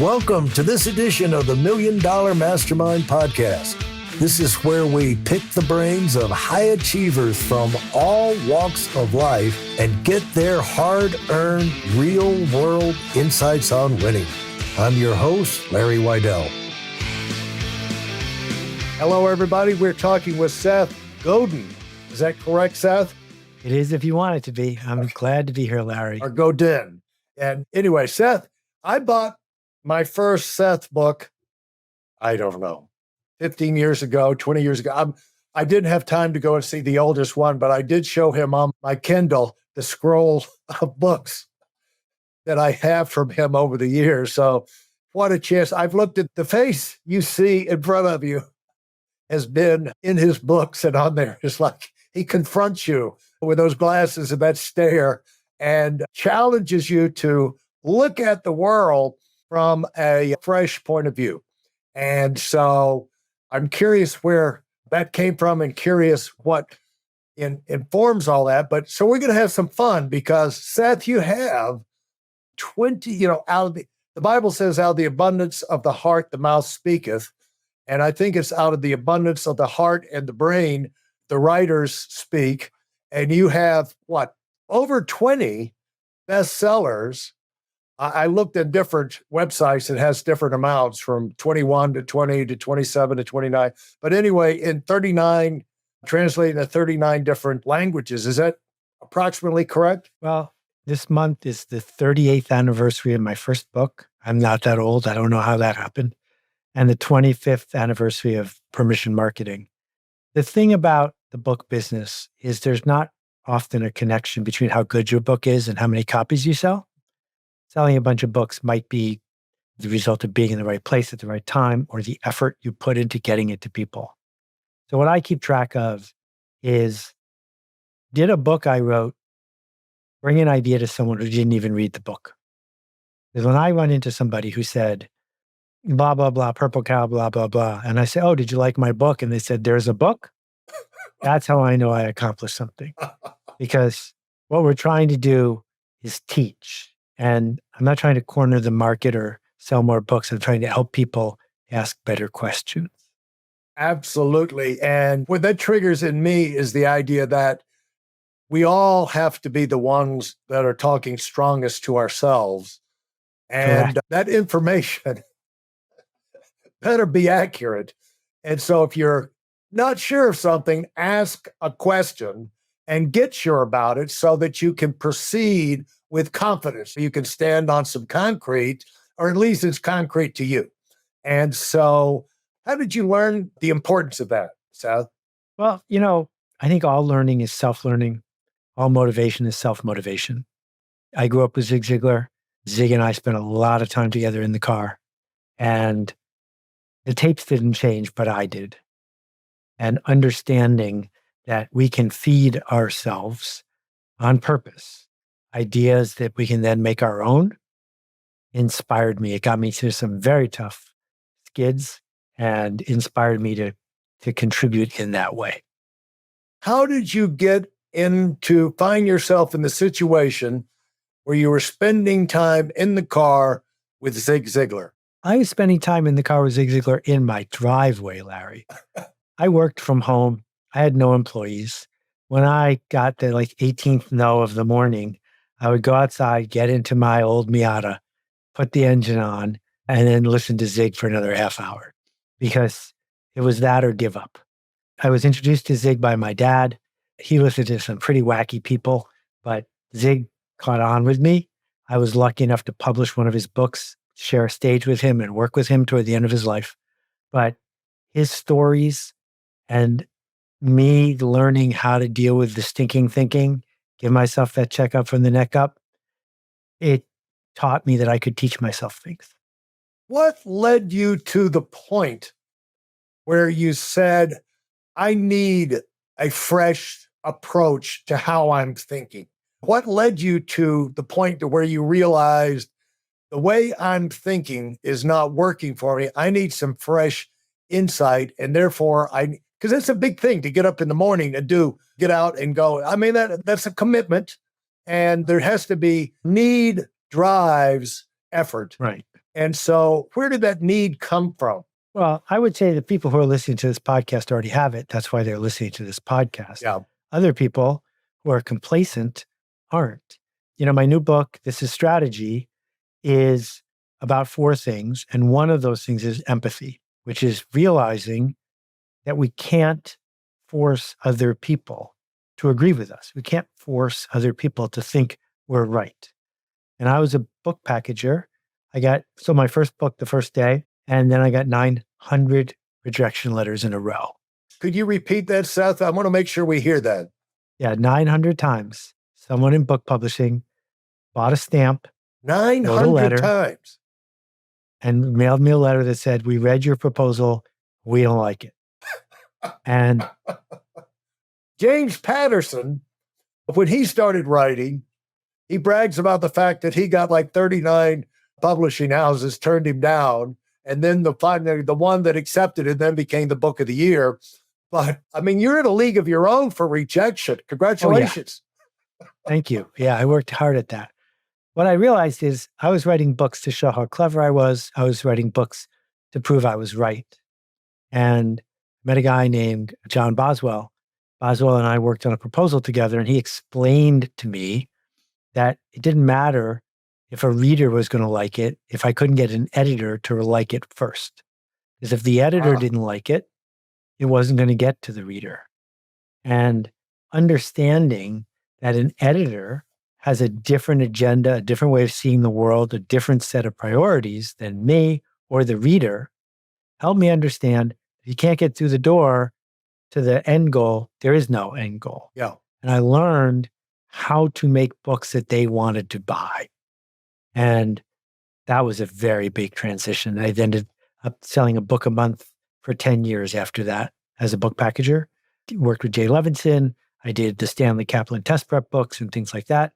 Welcome to this edition of the Million Dollar Mastermind podcast. This is where we pick the brains of high achievers from all walks of life and get their hard-earned, real-world insights on winning. I'm your host, Larry Weidel. Hello, everybody. We're talking with Seth Godin. Is that correct, Seth? It is if you want it to be. I'm glad to be here, Larry. Or Godin. And anyway, Seth, I bought my first Seth book, I don't know, 15 years ago, 20 years ago. I didn't have time to go and see the oldest one, but I did show him on my Kindle the scroll of books that I have from him over the years. So what a chance. I've looked at the face you see in front of you has been in his books and on there. It's like he confronts you with those glasses and that stare and challenges you to look at the world from a fresh point of view. And so I'm curious where that came from and curious what informs all that. But so we're going to have some fun because, Seth, you have 20, out of the Bible says, out of the abundance of the heart, the mouth speaketh. And I think it's out of the abundance of the heart and the brain, the writers speak. And you have over 20 bestsellers. I looked at different websites. It has different amounts from 21 to 20 to 27 to 29. But anyway, in 39, translating to 39 different languages. Is that approximately correct? Well, this month is the 38th anniversary of my first book. I'm not that old. I don't know how that happened. And the 25th anniversary of Permission Marketing. The thing about the book business is there's not often a connection between how good your book is and how many copies you sell. Selling a bunch of books might be the result of being in the right place at the right time or the effort you put into getting it to people. So what I keep track of is, did a book I wrote bring an idea to someone who didn't even read the book? Because when I run into somebody who said, blah, blah, blah, purple cow, blah, blah, blah, and I say, oh, did you like my book? And they said, there's a book. That's how I know I accomplished something. Because what we're trying to do is teach. And I'm not trying to corner the market or sell more books. I'm trying to help people ask better questions. Absolutely. And what that triggers in me is the idea that we all have to be the ones that are talking strongest to ourselves. And Correct. That information better be accurate. And so if you're not sure of something, ask a question and get sure about it so that you can proceed with confidence. You can stand on some concrete, or at least it's concrete to you. And so how did you learn the importance of that, Seth? Well, I think all learning is self-learning. All motivation is self-motivation. I grew up with Zig Ziglar. Zig and I spent a lot of time together in the car. And the tapes didn't change, but I did. And understanding that we can feed ourselves on purpose ideas that we can then make our own inspired me. It got me through some very tough skids and inspired me to contribute in that way. How did you get into find yourself in the situation where you were spending time in the car with Zig Ziglar? I was spending time in the car with Zig Ziglar in my driveway, Larry. I worked from home. I had no employees. When I got the 18th no of the morning, I would go outside, get into my old Miata, put the engine on, and then listen to Zig for another half hour because it was that or give up. I was introduced to Zig by my dad. He listened to some pretty wacky people, but Zig caught on with me. I was lucky enough to publish one of his books, share a stage with him, and work with him toward the end of his life. But his stories and me learning how to deal with the stinking thinking, give myself that checkup from the neck up, it taught me that I could teach myself things. What led you to the point where you said, I need a fresh approach to how I'm thinking? What led you to the point to where you realized the way I'm thinking is not working for me? I need some fresh insight, and therefore because it's a big thing to get up in the morning and get out and go. I mean, that's a commitment, and there has to be need drives effort. Right. And so where did that need come from? Well, I would say the people who are listening to this podcast already have it. That's why they're listening to this podcast. Yeah. Other people who are complacent aren't. My new book, This is Strategy, is about 4 things. And one of those things is empathy, which is realizing that we can't force other people to agree with us. We can't force other people to think we're right. And I was a book packager. So my first book the first day, and then I got 900 rejection letters in a row. Could you repeat that, Seth? I want to make sure we hear that. Yeah, 900 times. Someone in book publishing bought a stamp, 900 times. and mailed me a letter that said, "We read your proposal. We don't like it." And James Patterson, when he started writing, he brags about the fact that he got like 39 publishing houses turned him down. And then the one that accepted it then became the book of the year. But I mean, you're in a league of your own for Rejection. Congratulations. Oh, yeah. Thank you. Yeah, I worked hard at that. What I realized is I was writing books to show how clever I was. I was writing books to prove I was right. And met a guy named John Boswell. Boswell and I worked on a proposal together, and he explained to me that it didn't matter if a reader was going to like it if I couldn't get an editor to like it first. Because if the editor didn't like it, it wasn't going to get to the reader. And understanding that an editor has a different agenda, a different way of seeing the world, a different set of priorities than me or the reader helped me understand if you can't get through the door to the end goal, there is no end goal. Yeah. And I learned how to make books that they wanted to buy. And that was a very big transition. I ended up selling a book a month for 10 years after that as a book packager. Worked with Jay Levinson. I did the Stanley Kaplan test prep books and things like that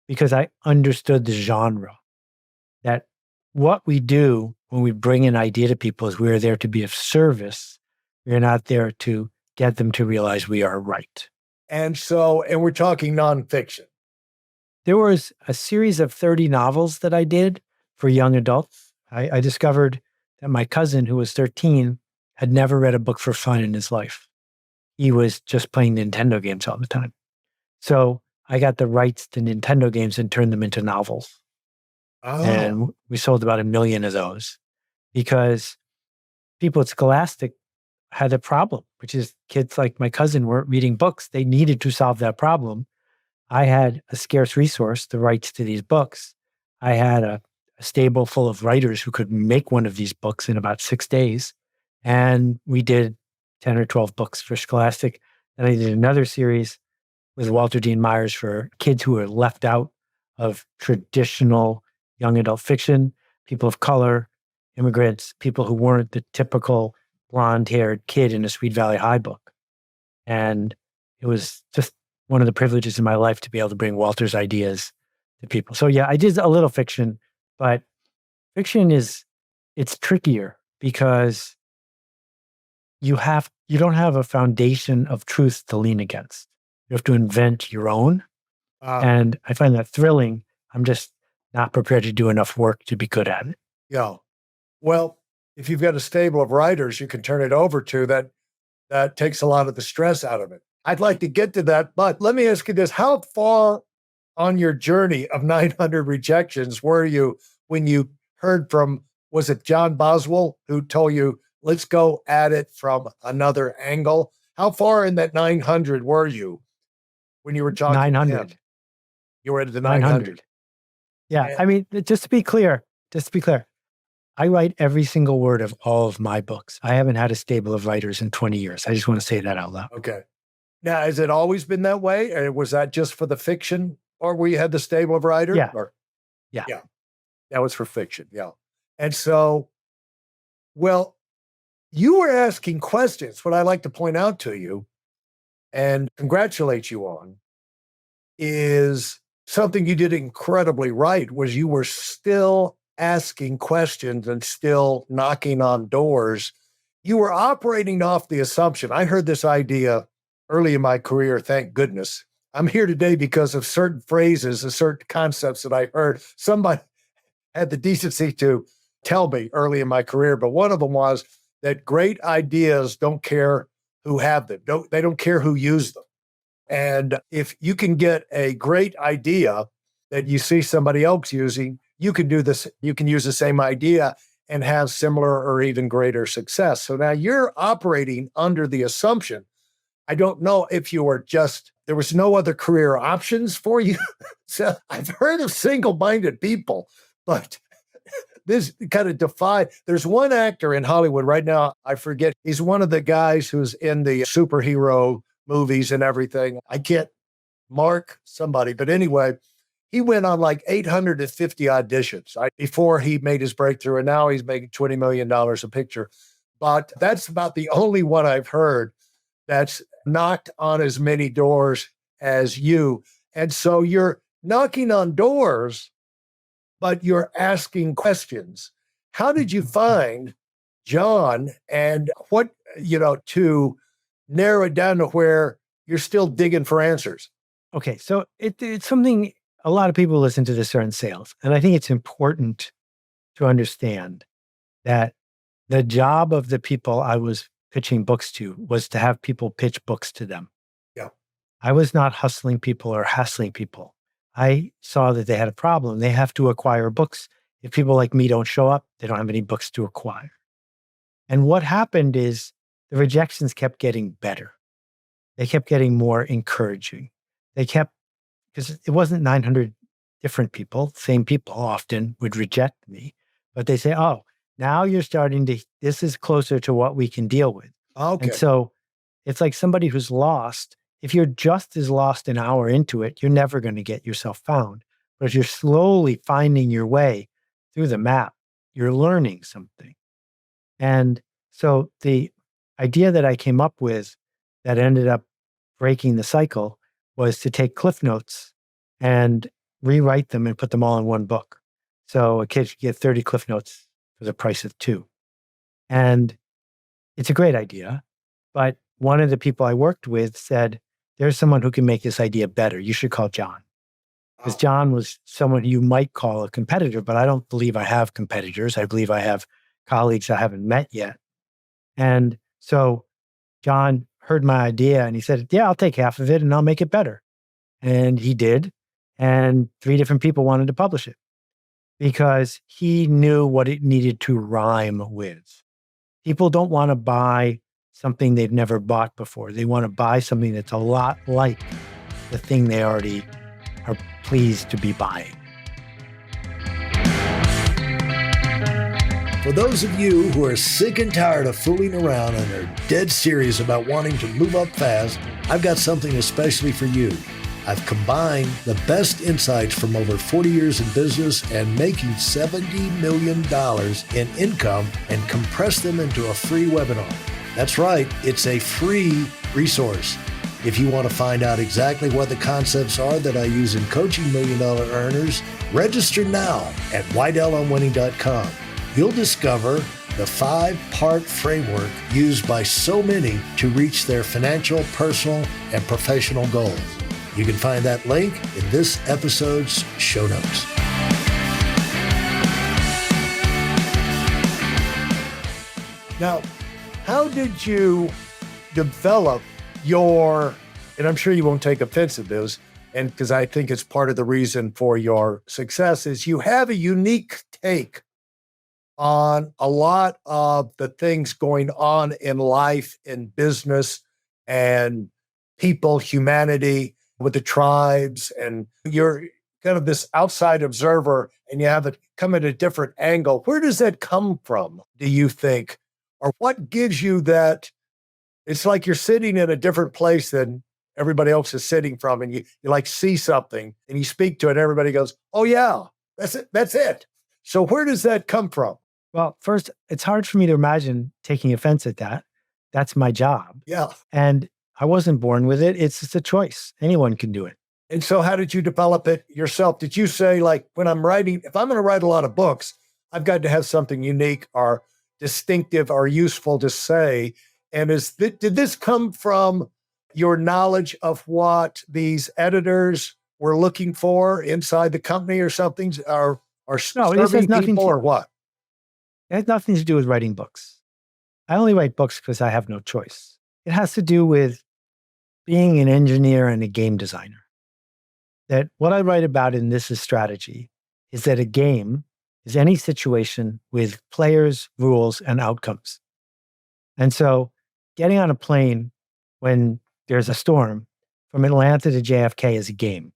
because I understood the genre. That what we do when we bring an idea to people is we're there to be of service. We're not there to get them to realize we are right. And we're talking nonfiction. There was a series of 30 novels that I did for young adults. I discovered that my cousin, who was 13, had never read a book for fun in his life. He was just playing Nintendo games all the time. So I got the rights to Nintendo games and turned them into novels. Oh. And we sold about 1 million of those because people at Scholastic had a problem, which is kids like my cousin weren't reading books. They needed to solve that problem. I had a scarce resource, the rights to these books. I had a stable full of writers who could make one of these books in about 6 days. And we did 10 or 12 books for Scholastic. And I did another series with Walter Dean Myers for kids who were left out of traditional young adult fiction, people of color, immigrants, people who weren't the typical blonde-haired kid in a Sweet Valley High book. And it was just one of the privileges in my life to be able to bring Walter's ideas to people. So yeah, I did a little fiction, but fiction it's trickier because you don't have a foundation of truth to lean against. You have to invent your own. And I find that thrilling. I'm just not prepared to do enough work to be good at it. Yeah. Well, if you've got a stable of writers you can turn it over to, that takes a lot of the stress out of it. I'd like to get to that, but let me ask you this. How far on your journey of 900 rejections were you when you heard from, was it John Boswell who told you, let's go at it from another angle? How far in that 900 were you when you were talking 900. to him? You were at the 900. Yeah. And, I mean, just to be clear, I write every single word of all of my books. I haven't had a stable of writers in 20 years. I just want to say that out loud. okay. Now, has it always been that way? Or was that just for the fiction? Or we had the stable of writers? Yeah. Yeah. That was for fiction. Yeah. And so, well, you were asking questions. What I like to point out to you and congratulate you on is something you did incredibly right, was you were still asking questions and still knocking on doors. You were operating off the assumption. I heard this idea early in my career, thank goodness. I'm here today because of certain phrases and certain concepts that I heard. Somebody had the decency to tell me early in my career, but one of them was that great ideas don't care who have them. They don't care who uses them. And if you can get a great idea that you see somebody else using, you can do this, you can use the same idea and have similar or even greater success. So now you're operating under the assumption. I don't know if you were just, there was no other career options for you. So I've heard of single-minded people, but this kind of defied. There's one actor in Hollywood right now, I forget, he's one of the guys who's in the superhero movies and everything. I can't mark somebody, but anyway, he went on like 850 auditions before he made his breakthrough, and now he's making $20 million a picture. But that's about the only one I've heard that's knocked on as many doors as you. And so you're knocking on doors, but you're asking questions. How did you find John, and what, to narrow it down to where you're still digging for answers? Okay, so it's something a lot of people listen to this are in sales. And I think it's important to understand that the job of the people I was pitching books to was to have people pitch books to them. Yeah. I was not hustling people or hassling people. I saw that they had a problem. They have to acquire books. If people like me don't show up, they don't have any books to acquire. And what happened is the rejections kept getting better. They kept getting more encouraging. They kept, because it wasn't 900 different people, same people often would reject me, but they say, oh, now you're starting to, this is closer to what we can deal with. Okay. And so it's like somebody who's lost. If you're just as lost an hour into it, you're never going to get yourself found. But if you're slowly finding your way through the map, you're learning something. And so the idea that I came up with that ended up breaking the cycle was to take Cliff Notes and rewrite them and put them all in one book. So a kid could get 30 Cliff Notes for the price of 2. And it's a great idea. But one of the people I worked with said, there's someone who can make this idea better. You should call John. Because John was someone you might call a competitor, but I don't believe I have competitors. I believe I have colleagues I haven't met yet. And so John heard my idea and he said, yeah, I'll take half of it and I'll make it better. And he did. And 3 different people wanted to publish it because he knew what it needed to rhyme with. People don't want to buy something they've never bought before. They want to buy something that's a lot like the thing they already are pleased to be buying. For those of you who are sick and tired of fooling around and are dead serious about wanting to move up fast, I've got something especially for you. I've combined the best insights from over 40 years in business and making $70 million in income and compressed them into a free webinar. That's right, it's a free resource. If you want to find out exactly what the concepts are that I use in coaching million-dollar earners, register now at WeidelOnWinning.com. You'll discover the 5-part framework used by so many to reach their financial, personal, and professional goals. You can find that link in this episode's show notes. Now, how did you develop your, and I'm sure you won't take offense to this, and because I think it's part of the reason for your success, is you have a unique take on a lot of the things going on in life, in business, and people, humanity, with the tribes, and you're kind of this outside observer, and you have it come at a different angle. Where does that come from, do you think? Or what gives you that? It's like you're sitting in a different place than everybody else is sitting from, and you like see something, and you speak to it, and everybody goes, oh yeah, that's it, that's it. So where does that come from? Well, first, it's hard for me to imagine taking offense at that. That's my job. Yeah. And I wasn't born with it. It's just a choice. Anyone can do it. And so how did you develop it yourself? Did you say, like, when I'm writing, if I'm going to write a lot of books, I've got to have something unique or distinctive or useful to say? And did this come from your knowledge of what these editors were looking for inside the company or something? Or No, this has serving nothing people to, or what? It has nothing to do with writing books. I only write books because I have no choice. It has to do with being an engineer and a game designer. That what I write about in This Is Strategy is that a game is any situation with players, rules, and outcomes. And so getting on a plane when there's a storm from Atlanta to JFK is a game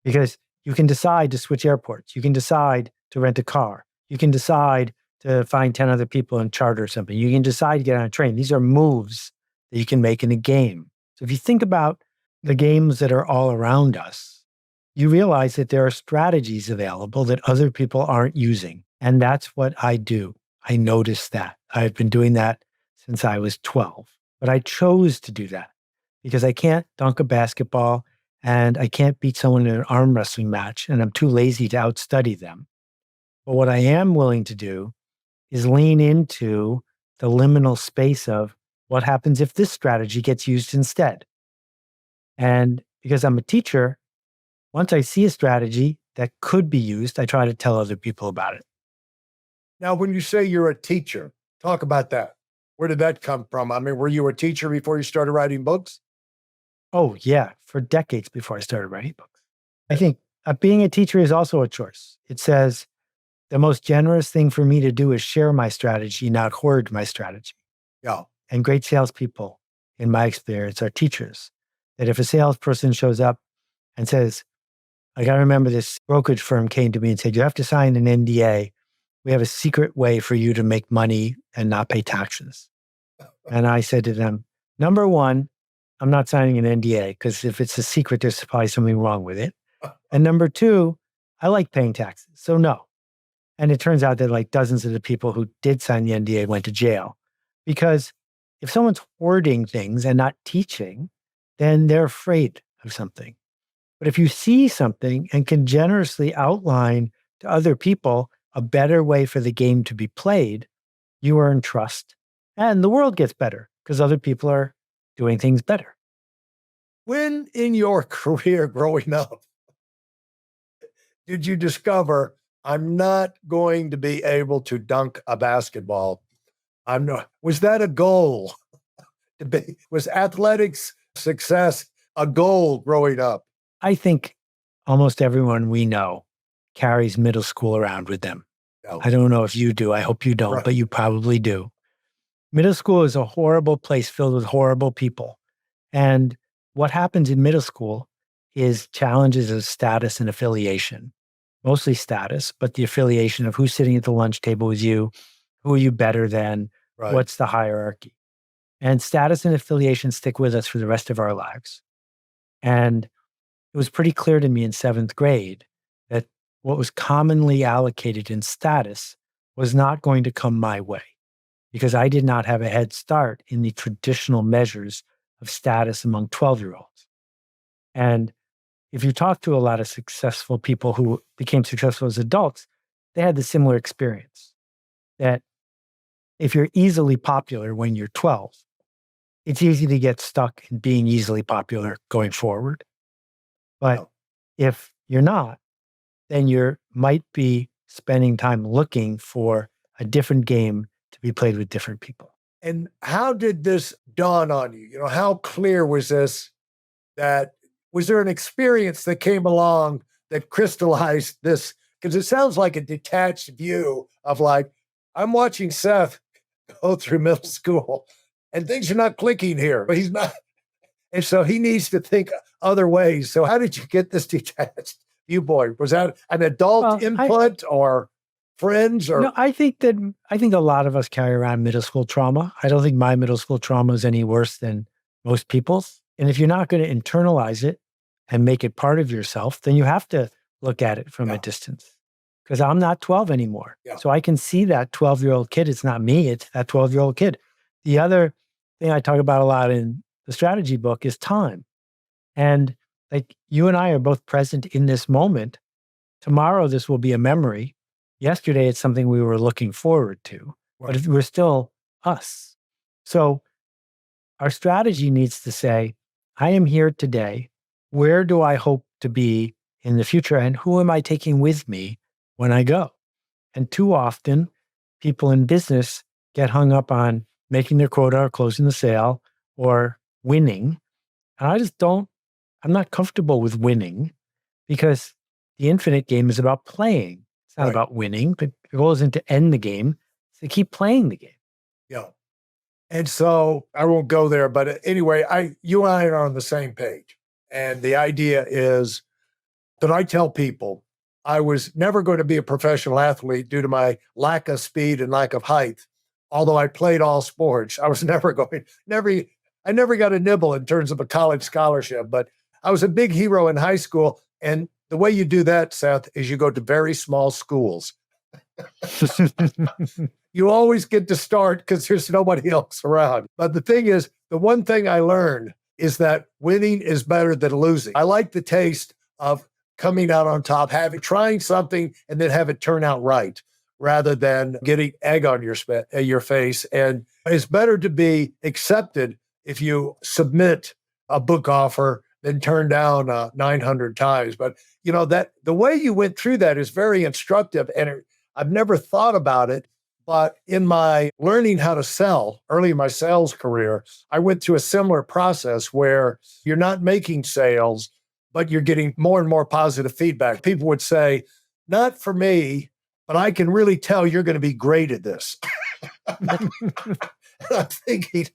because you can decide to switch airports. You can decide to rent a car. You can decide to find 10 other people and charter something. You can decide to get on a train. These are moves that you can make in a game. So if you think about the games that are all around us, you realize that there are strategies available that other people aren't using. And that's what I do. I noticed that. I've been doing that since I was 12. But I chose to do that because I can't dunk a basketball and I can't beat someone in an arm wrestling match, and I'm too lazy to outstudy them. But what I am willing to do is lean into the liminal space of what happens if this strategy gets used instead. And because I'm a teacher, once I see a strategy that could be used, I try to tell other people about it. Now, when you say you're a teacher, talk about that. Where did that come from? I mean, were you a teacher before you started writing books? Oh, yeah, for decades before I started writing books. I think being a teacher is also a choice. It says the most generous thing for me to do is share my strategy, not hoard my strategy. Yeah. And great salespeople, in my experience, are teachers. That if a salesperson shows up and says, I got to remember this brokerage firm came to me and said, you have to sign an NDA. We have a secret way for you to make money and not pay taxes. And I said to them, number one, I'm not signing an NDA because if it's a secret, there's probably something wrong with it. And number two, I like paying taxes. So no. And it turns out that like dozens of the people who did sign the NDA went to jail because if someone's hoarding things and not teaching, then they're afraid of something. But if you see something and can generously outline to other people a better way for the game to be played, you earn trust and the world gets better because other people are doing things better. When in your career growing up did you discover I'm not going to be able to dunk a basketball? I'm not. Was that a goal? Was athletics success a goal growing up? I think almost everyone we know carries middle school around with them. No. I don't know if you do. I hope you don't, Right. but you probably do. Middle school is a horrible place filled with horrible people. And what happens in middle school is challenges of status and affiliation, mostly status, but the affiliation of who's sitting at the lunch table with you, who are you better than, Right. what's the hierarchy. And status and affiliation stick with us for the rest of our lives. And it was pretty clear to me in seventh grade that what was commonly allocated in status was not going to come my way because I did not have a head start in the traditional measures of status among 12-year-olds. And if you talk to a lot of successful people who became successful as adults, they had the similar experience that if you're easily popular when you're 12, it's easy to get stuck in being easily popular going forward. But if you're not, then you might be spending time looking for a different game to be played with different people. And how did this dawn on you? You know, how clear was this? That was there an experience that came along that crystallized this? Because it sounds like a detached view of like, I'm watching Seth go through middle school and things are not clicking here, but he's not. And so he needs to think other ways. So how did you get this detached viewpoint? Was that an adult input or friends? Or no, I think a lot of us carry around middle school trauma. I don't think my middle school trauma is any worse than most people's. And if you're not going to internalize it and make it part of yourself, then you have to look at it from a distance. Because I'm not 12 anymore. Yeah. So I can see that 12-year-old kid. It's not me, it's that 12-year-old kid. The other thing I talk about a lot in the strategy book is time. And like you and I are both present in this moment. Tomorrow, this will be a memory. Yesterday, it's something we were looking forward to, but we're still us. So our strategy needs to say, I am here today. Where do I hope to be in the future? And who am I taking with me when I go? And too often, people in business get hung up on making their quota or closing the sale or winning. And I just don't, I'm not comfortable with winning because the infinite game is about playing. It's not Right. about winning, but the goal isn't to end the game. It's to keep playing the game. Yeah. And so I won't go there, but anyway, you and I are on the same page. And the idea is that I tell people I was never going to be a professional athlete due to my lack of speed and lack of height. Although I played all sports, I was I never got a nibble in terms of a college scholarship, but I was a big hero in high school. And the way you do that, Seth, is you go to very small schools. You always get to start because there's nobody else around. But the thing is, the one thing I learned is that winning is better than losing. I like the taste of coming out on top, trying something and then have it turn out right, rather than getting egg on your face. And it's better to be accepted if you submit a book offer than turn down 900 times. But that the way you went through that is very instructive, and I've never thought about it. But in my learning how to sell early in my sales career, I went through a similar process where you're not making sales, but you're getting more and more positive feedback. People would say, not for me, but I can really tell you're going to be great at this. I'm thinking,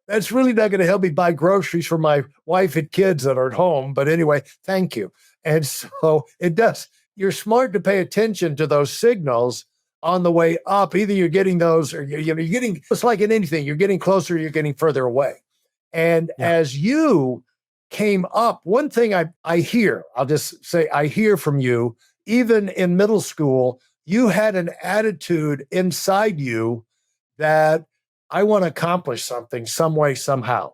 that's really not going to help me buy groceries for my wife and kids that are at home. But anyway, thank you. And so it does. You're smart to pay attention to those signals on the way up. Either you're getting those or you're getting, it's like in anything, you're getting closer, you're getting further away. And as you came up, one thing I hear, I'll just say, I hear from you, even in middle school, you had an attitude inside you that I want to accomplish something some way, somehow.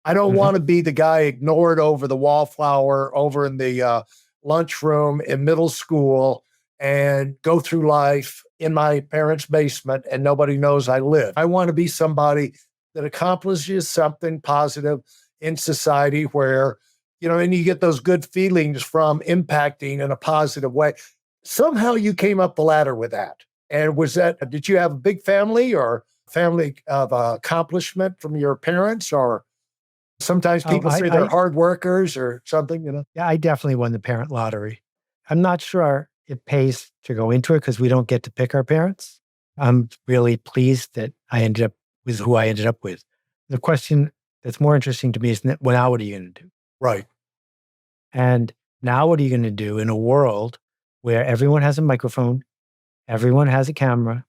I don't want to be the guy ignored over the wallflower over in the lunchroom in middle school and go through life in my parents' basement and nobody knows I live. I want to be somebody that accomplishes something positive in society where, and you get those good feelings from impacting in a positive way. Somehow you came up the ladder with that. And did you have a big family or family of accomplishment from your parents? Or sometimes people say they're hard workers or something, Yeah, I definitely won the parent lottery. I'm not sure it pays to go into it because we don't get to pick our parents. I'm really pleased that I ended up with who I ended up with. The question that's more interesting to me is, well, now what are you going to do? Right. And now what are you going to do in a world where everyone has a microphone, everyone has a camera,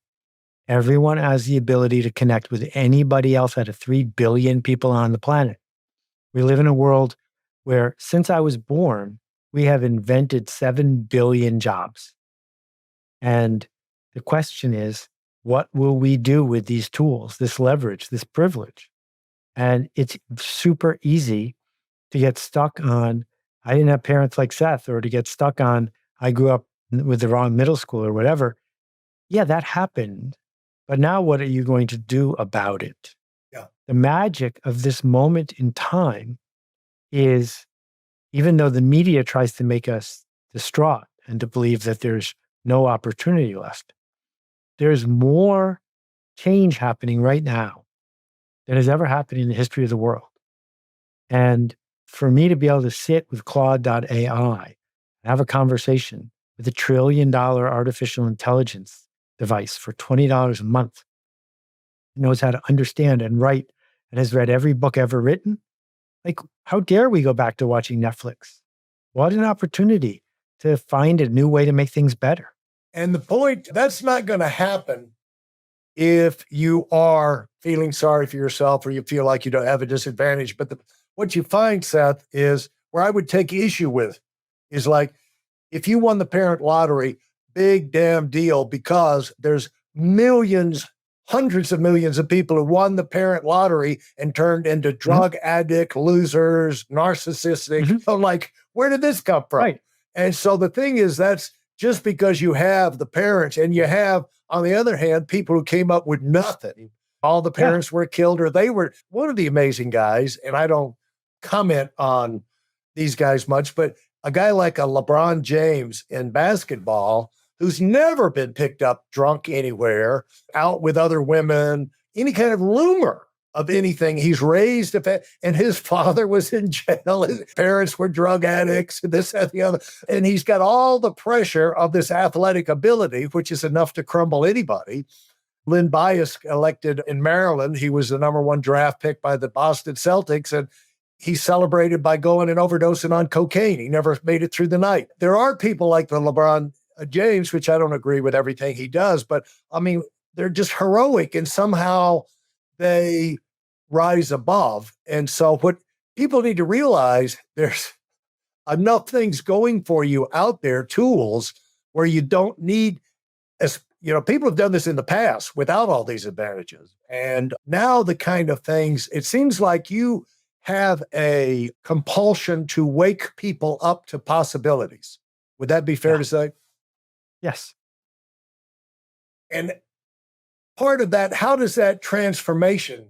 everyone has the ability to connect with anybody else out of 3 billion people on the planet? We live in a world where since I was born, we have invented 7 billion jobs. And the question is, what will we do with these tools, this leverage, this privilege? And it's super easy to get stuck on, I didn't have parents like Seth, or to get stuck on, I grew up with the wrong middle school or whatever. Yeah, that happened. But now what are you going to do about it? Yeah. The magic of this moment in time is, even though the media tries to make us distraught and to believe that there's no opportunity left, there's more change happening right now than has ever happened in the history of the world. And for me to be able to sit with Claude.ai and have a conversation with $1 trillion artificial intelligence device for $20 a month, knows how to understand and write and has read every book ever written, like, how dare we go back to watching Netflix? What an opportunity to find a new way to make things better. And the point, that's not going to happen if you are feeling sorry for yourself or you feel like you don't have a disadvantage. But what you find, Seth, is where I would take issue with is like, if you won the parent lottery, big damn deal, because there's millions, hundreds of millions of people who won the parent lottery and turned into drug addict, losers, narcissistic. So like, where did this come from? Right. And so the thing is, that's just because you have the parents, and you have, on the other hand, people who came up with nothing. All the parents were killed, or they were. One of the amazing guys, and I don't comment on these guys much, but a guy like a LeBron James in basketball, who's never been picked up drunk anywhere, out with other women, any kind of rumor of anything. He's raised, and his father was in jail. His parents were drug addicts, this, that, the other. And he's got all the pressure of this athletic ability, which is enough to crumble anybody. Lynn Bias elected in Maryland. He was the number one draft pick by the Boston Celtics, and he celebrated by going and overdosing on cocaine. He never made it through the night. There are people like the LeBron James, which I don't agree with everything he does, but I mean, they're just heroic and somehow they rise above. And so what people need to realize, there's enough things going for you out there, tools where you don't need, as you know, people have done this in the past without all these advantages. And now the kind of things, it seems like you have a compulsion to wake people up to possibilities. Would that be fair to say? Yes. And part of that, how does that transformation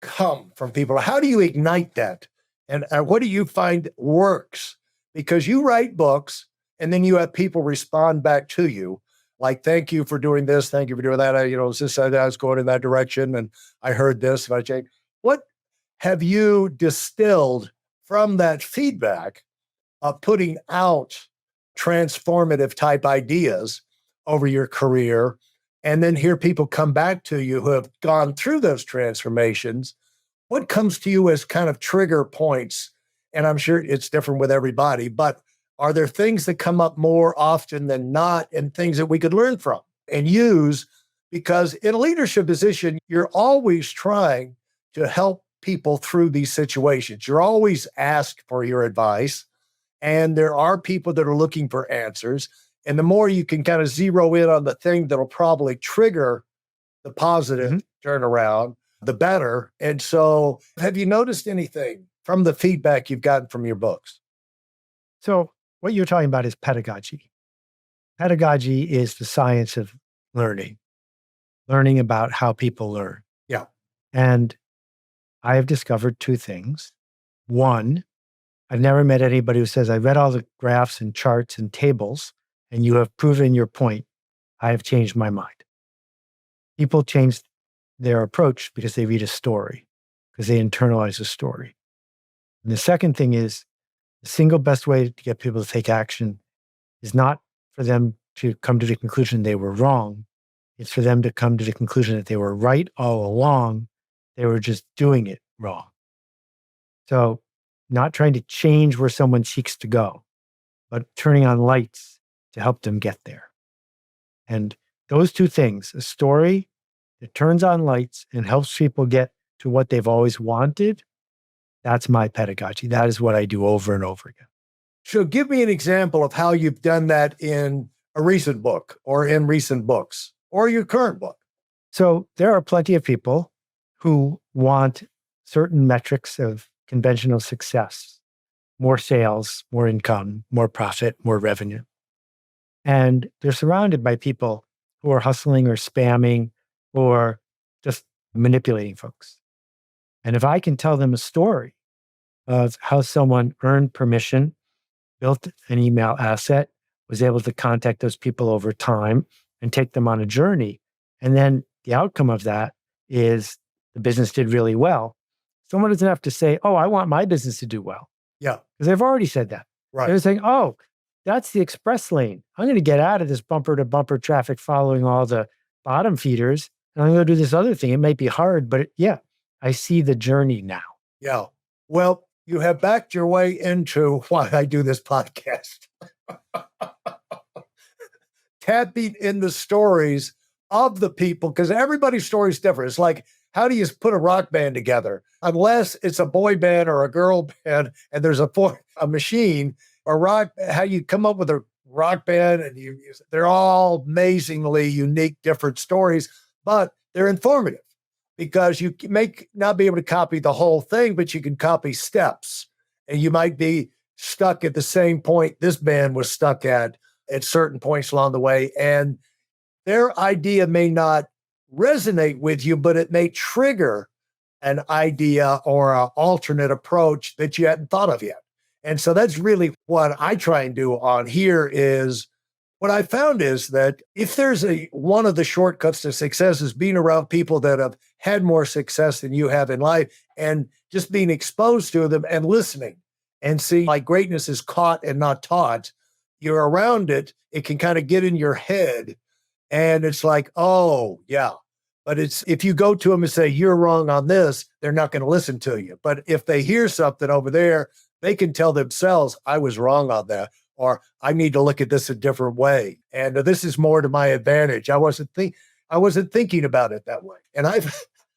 come from people? How do you ignite that? And what do you find works? Because you write books and then you have people respond back to you like, thank you for doing this. Thank you for doing that. I was going in that direction and I heard this. What have you distilled from that feedback of putting out transformative type ideas over your career, and then hear people come back to you who have gone through those transformations? What comes to you as kind of trigger points? And I'm sure it's different with everybody, but are there things that come up more often than not and things that we could learn from and use? Because in a leadership position, you're always trying to help people through these situations. You're always asked for your advice, and there are people that are looking for answers. And the more you can kind of zero in on the thing that'll probably trigger the positive turnaround, the better. And so have you noticed anything from the feedback you've gotten from your books? So what you're talking about is pedagogy. Pedagogy is the science of learning about how people learn. Yeah. And I have discovered two things. One, I've never met anybody who says, I read all the graphs and charts and tables, and you have proven your point. I have changed my mind. People change their approach because they read a story, because they internalize a story. And the second thing is, the single best way to get people to take action is not for them to come to the conclusion they were wrong. It's for them to come to the conclusion that they were right all along. They were just doing it wrong. So not trying to change where someone seeks to go, but turning on lights to help them get there. And those two things, a story that turns on lights and helps people get to what they've always wanted, that's my pedagogy. That is what I do over and over again. So give me an example of how you've done that in a recent book or in recent books or your current book. So there are plenty of people who want certain metrics of conventional success, more sales, more income, more profit, more revenue. And they're surrounded by people who are hustling or spamming or just manipulating folks. And if I can tell them a story of how someone earned permission, built an email asset, was able to contact those people over time and take them on a journey, and then the outcome of that is the business did really well, someone doesn't have to say, oh, I want my business to do well. Yeah. Because they've already said that. Right. They're saying, oh, that's the express lane. I'm going to get out of this bumper to bumper traffic following all the bottom feeders, and I'm going to do this other thing. It might be hard, but I see the journey now. Yeah. Well, you have backed your way into why I do this podcast. Tapping in the stories of the people, because everybody's story is different. It's like, how do you put a rock band together? Unless it's a boy band or a girl band and there's a machine or rock, how you come up with a rock band, and they're all amazingly unique, different stories, but they're informative because you may not be able to copy the whole thing, but you can copy steps, and you might be stuck at the same point this band was stuck at certain points along the way. And their idea may not resonate with you, but it may trigger an idea or an alternate approach that you hadn't thought of yet. And so that's really what I try and do on here is what I found is that if there's one of the shortcuts to success is being around people that have had more success than you have in life and just being exposed to them and listening and seeing like greatness is caught and not taught. You're around it, it can kind of get in your head and it's like, oh, yeah. But it's if you go to them and say, you're wrong on this, they're not going to listen to you. But if they hear something over there, they can tell themselves, I was wrong on that, or I need to look at this a different way. And this is more to my advantage. I wasn't thinking about it that way. And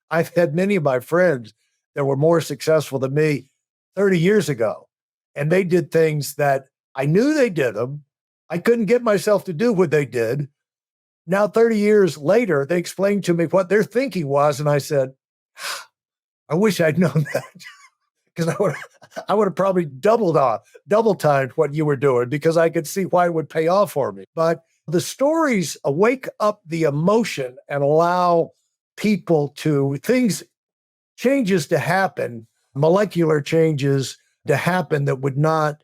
I've had many of my friends that were more successful than me 30 years ago. And they did things that I knew they did them. I couldn't get myself to do what they did. Now, 30 years later, they explained to me what their thinking was. And I said, I wish I'd known that because I would have probably double timed what you were doing because I could see why it would pay off for me. But the stories wake up the emotion and allow people changes to happen, molecular changes to happen that would not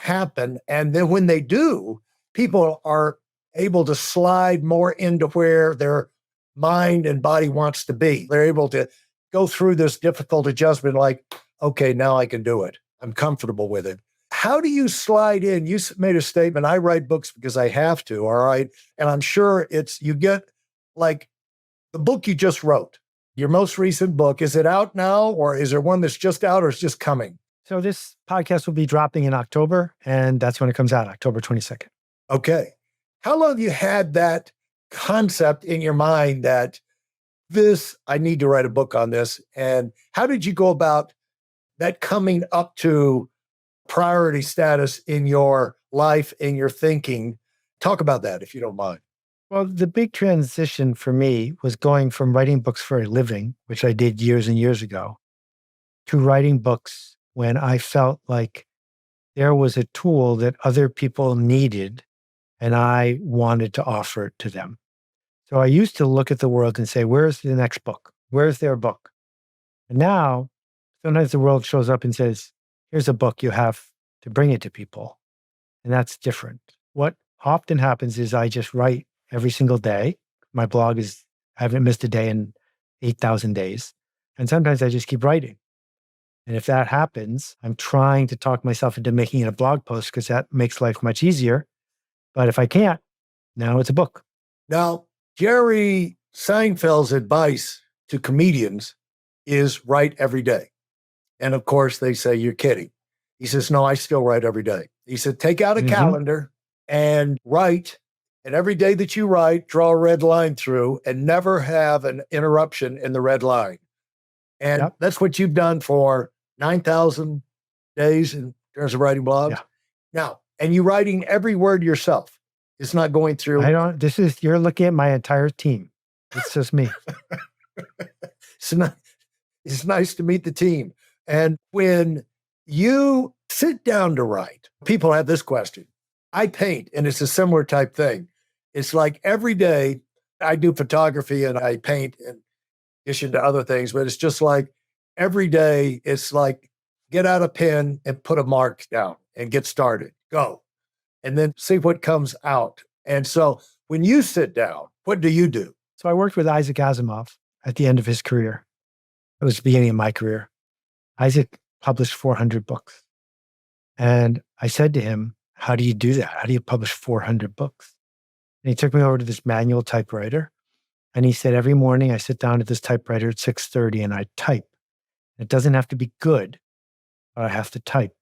happen. And then when they do, people are able to slide more into where their mind and body wants to be. They're able to go through this difficult adjustment like, okay, now I can do it. I'm comfortable with it. How do you slide in? You made a statement, I write books because I have to, all right? And I'm sure you get like the book you just wrote, your most recent book. Is it out now or is there one that's just out or it's just coming? So this podcast will be dropping in October, and that's when it comes out, October 22nd. Okay. How long have you had that concept in your mind that I need to write a book on this? And how did you go about that coming up to priority status in your life, in your thinking? Talk about that, if you don't mind. Well, the big transition for me was going from writing books for a living, which I did years and years ago, to writing books when I felt like there was a tool that other people needed and I wanted to offer it to them. So I used to look at the world and say, where's the next book? Where's their book? And now sometimes the world shows up and says, here's a book, you have to bring it to people. And that's different. What often happens is I just write every single day. My blog I haven't missed a day in 8,000 days. And sometimes I just keep writing. And if that happens, I'm trying to talk myself into making it a blog post because that makes life much easier. But if I can't, now it's a book. Now, Jerry Seinfeld's advice to comedians is write every day. And of course, they say, you're kidding. He says, no, I still write every day. He said, take out a calendar and write. And every day that you write, draw a red line through and never have an interruption in the red line. And that's what you've done for 9,000 days in terms of writing blogs. Yeah. Now, and you're writing every word yourself. It's not going through. You're looking at my entire team. It's just me. It's nice to meet the team. And when you sit down to write, people have this question. I paint, and it's a similar type thing. It's like every day I do photography and I paint in addition to other things, but it's just like every day it's like get out a pen and put a mark down and get started. Go. And then see what comes out. And so when you sit down, what do you do? So I worked with Isaac Asimov at the end of his career. It was the beginning of my career. Isaac published 400 books. And I said to him, how do you do that? How do you publish 400 books? And he took me over to this manual typewriter. And he said, every morning I sit down at this typewriter at 6:30 and I type. It doesn't have to be good, but I have to type.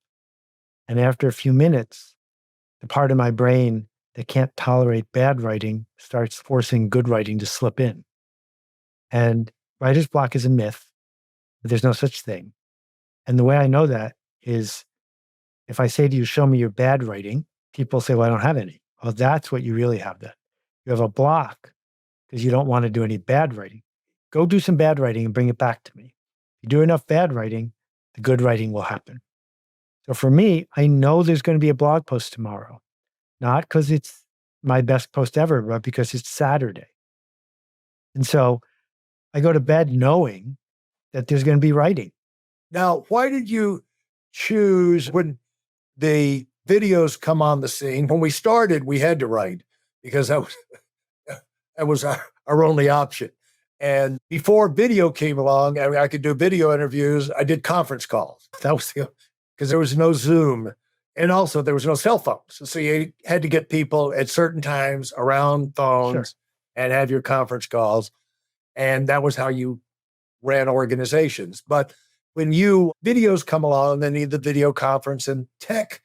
And after a few minutes, the part of my brain that can't tolerate bad writing starts forcing good writing to slip in. And writer's block is a myth. There's no such thing. And the way I know that is if I say to you, show me your bad writing, people say, well, I don't have any. Well, that's what you really have then. You have a block because you don't want to do any bad writing. Go do some bad writing and bring it back to me. If you do enough bad writing, the good writing will happen. So for me, I know there's going to be a blog post tomorrow, not because it's my best post ever, but because it's Saturday. And so I go to bed knowing that there's going to be writing. Now, why did you choose when the videos come on the scene. When we started, we had to write because that was our only option. And before video came along, I could do video interviews. I did conference calls. That was because there was no Zoom. And also there was no cell phones. So you had to get people at certain times around phones and have your conference calls. And that was how you ran organizations. But when videos come along, they need the video conference, and tech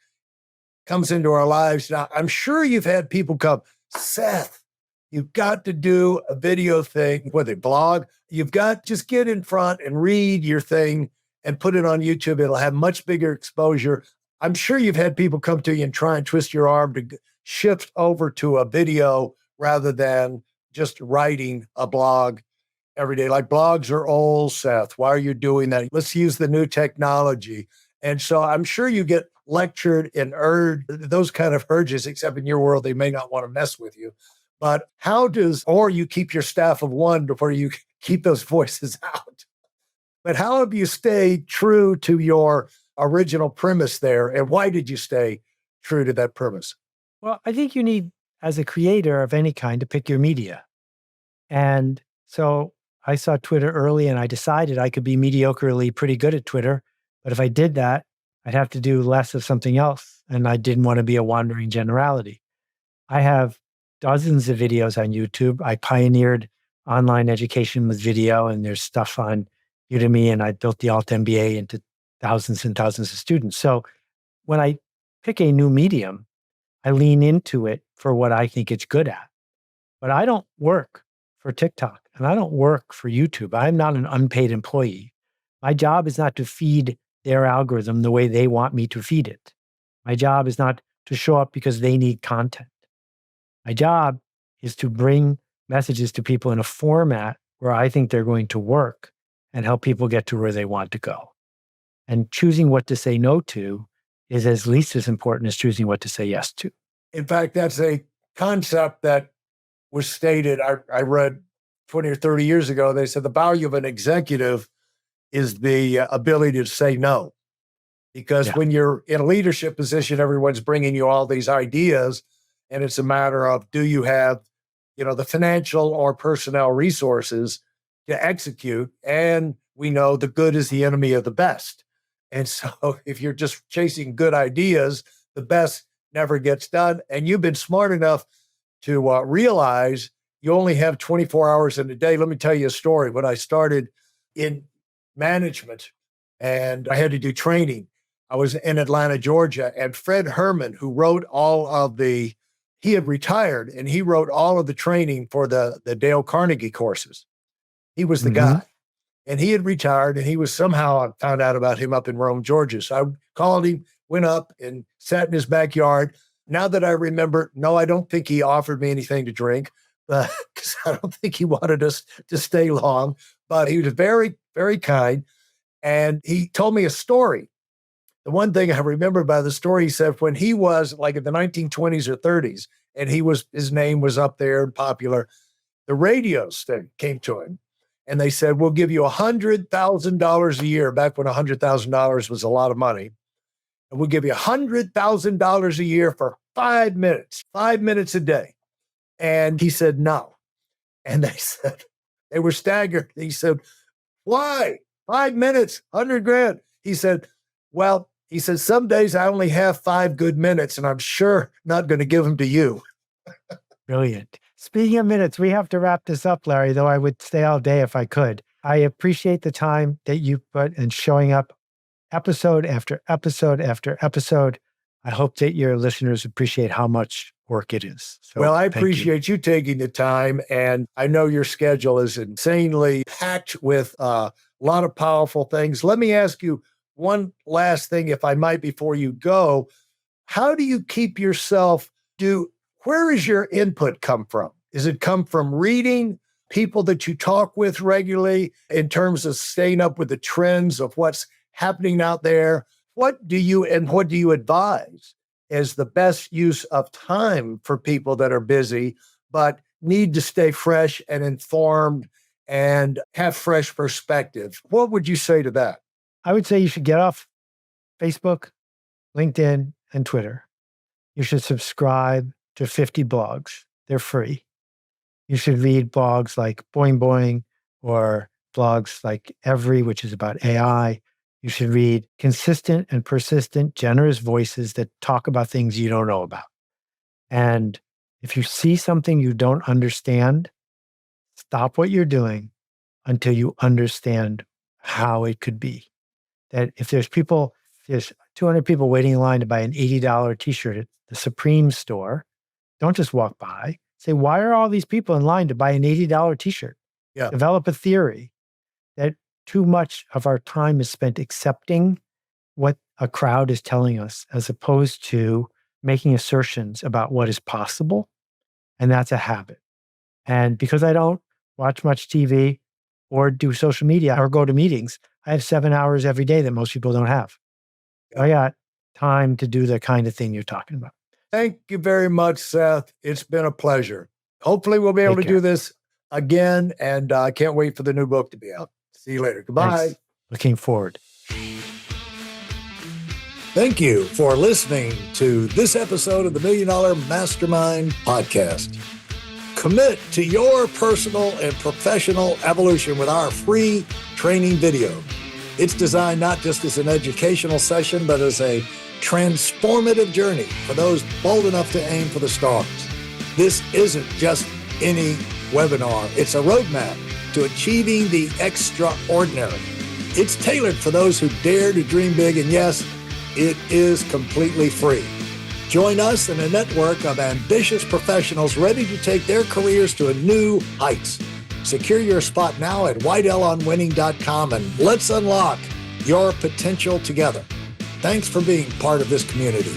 comes into our lives. Now, I'm sure you've had people come, Seth, you've got to do a video thing with a blog. You've got just get in front and read your thing and put it on YouTube. It'll have much bigger exposure. I'm sure you've had people come to you and try and twist your arm to shift over to a video rather than just writing a blog every day. Like, blogs are old, Seth. Why are you doing that? Let's use the new technology. And so I'm sure you get lectured and urged, those kind of urges, except in your world, they may not want to mess with you. But or you keep your staff of one before you keep those voices out. But how have you stayed true to your original premise there? And why did you stay true to that premise? Well, I think you need, as a creator of any kind, to pick your media. And so I saw Twitter early and I decided I could be mediocrely pretty good at Twitter. But if I did that, I'd have to do less of something else. And I didn't want to be a wandering generality. I have dozens of videos on YouTube. I pioneered online education with video, and there's stuff on Udemy, and I built the Alt MBA into thousands and thousands of students. So when I pick a new medium, I lean into it for what I think it's good at. But I don't work for TikTok and I don't work for YouTube. I'm not an unpaid employee. My job is not to feed their algorithm the way they want me to feed it. My job is not to show up because they need content. My job is to bring messages to people in a format where I think they're going to work and help people get to where they want to go. And choosing what to say no to is as least as important as choosing what to say yes to. In fact, that's a concept that was stated, I read 20 or 30 years ago. They said the value of an executive is the ability to say no. Because when you're in a leadership position, everyone's bringing you all these ideas, and it's a matter of, do you have, the financial or personnel resources to execute? And we know the good is the enemy of the best. And so if you're just chasing good ideas, the best never gets done. And you've been smart enough to realize you only have 24 hours in a day. Let me tell you a story. When I started in management and I had to do training, I was in Atlanta, Georgia, and Fred Herman, who wrote he had retired and he wrote all of the training for the Dale Carnegie courses. He was the guy. And he had retired, and he was somehow, I found out about him up in Rome, Georgia. So I called him, went up and sat in his backyard. Now that I remember, no, I don't think he offered me anything to drink, because I don't think he wanted us to stay long. But he was very, very kind. And he told me a story. The one thing I remember by the story, he said when he was like in the 1920s or 30s, and his name was up there and popular, the radio station came to him. And they said, we'll give you $100,000 a year, back when $100,000 was a lot of money. And we'll give you $100,000 a year for 5 minutes a day. And he said, no. And they were staggered. He said, why? 5 minutes, 100 grand. He said, some days I only have 5 good minutes, and I'm sure not going to give them to you. Brilliant. Speaking of minutes, we have to wrap this up, Larry, though I would stay all day if I could. I appreciate the time that you put in showing up episode after episode after episode. I hope that your listeners appreciate how much work it is. So, well, I appreciate you taking the time, and I know your schedule is insanely packed with a lot of powerful things. Let me ask you one last thing, if I might, before you go. How do you keep yourself where is your input come from? Is it come from reading, people that you talk with regularly, in terms of staying up with the trends of what's happening out there? What do you advise as the best use of time for people that are busy, but need to stay fresh and informed and have fresh perspective? What would you say to that? I would say you should get off Facebook, LinkedIn, and Twitter. You should subscribe to 50 blogs. They're free. You should read blogs like Boing Boing or blogs like Every, which is about AI. You should read consistent and persistent, generous voices that talk about things you don't know about. And if you see something you don't understand, stop what you're doing until you understand how it could be. That if there's 200 people waiting in line to buy an $80 t-shirt at the Supreme store, don't just walk by. Say, why are all these people in line to buy an $80 t-shirt? Yeah. Develop a theory that too much of our time is spent accepting what a crowd is telling us as opposed to making assertions about what is possible. And that's a habit. And because I don't watch much TV or do social media or go to meetings, I have 7 hours every day that most people don't have. Yeah. I got time to do the kind of thing you're talking about. Thank you very much, Seth. It's been a pleasure. Hopefully we'll be able to do this again, and I can't wait for the new book to be out. See you later. Goodbye. Thanks. Looking forward. Thank you for listening to this episode of the Million Dollar Mastermind podcast. Commit to your personal and professional evolution with our free training video. It's designed not just as an educational session, but as a transformative journey for those bold enough to aim for the stars. This isn't just any webinar. It's a roadmap to achieving the extraordinary. It's tailored for those who dare to dream big, and yes, it is completely free. Join us in a network of ambitious professionals ready to take their careers to new heights. Secure your spot now at WeidelOnWinning.com, and let's unlock your potential together. Thanks for being part of this community.